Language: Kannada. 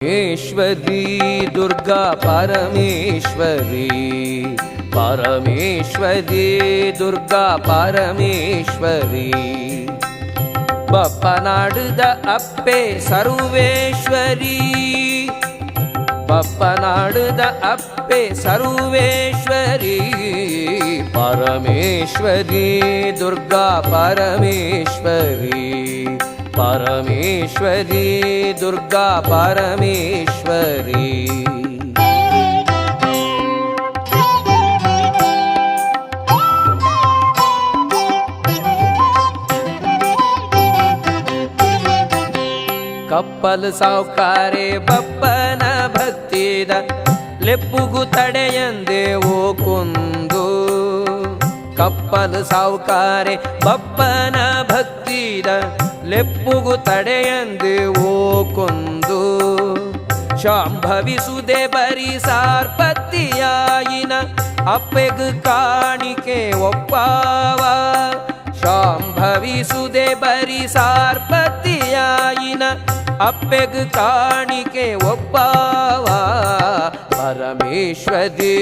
ईश्वरी दुर्गा परमेश्वरी, परमेश्वरी दुर्गा परमेश्वरी, बप्पनाडुद अप्पे सर्वेश्वरी, बप्पनाडुद अप्पे सर्वेश्वरी, परमेश्वरी दुर्गा परमेश्वरी, परमेश्वरी दुर्गा परमेश्वरी। ಕಪ್ಪಲು ಸಾವುಕಾರೆ ಬಪ್ಪನ ಭಕ್ತಿದ ಲೆಪ್ಪುಗು ತಡೆಯಂದೆ ಓ ಕುಂದು, ಕಪ್ಪಲು ಸಾವುಕಾರೆ ಬಪ್ಪನ ಭಕ್ತಿದ ಲೆಪ್ಪುಗು ತಡೆಯಂದೆ ಓ ಕುಂದು, ಶಾಂಭವಿಸುದೆ ಬರಿ ಸಾರ್ಪತ್ತಿಯಾಯಿನ ಅಪ್ಪೆಗು ಕಾಣಿಕೆ ಒಪ್ಪಾವ, ಶಾಂಭವಿಸುದೆ ಬರಿ ಸಾರ್ಪತ್ತಿಯಾಯಿನ ಅಪ್ಪೆಗು ಕಾಣಿಕೆ ಒಪ್ಪಾವ, ಪರಮೇಶ್ವರಿ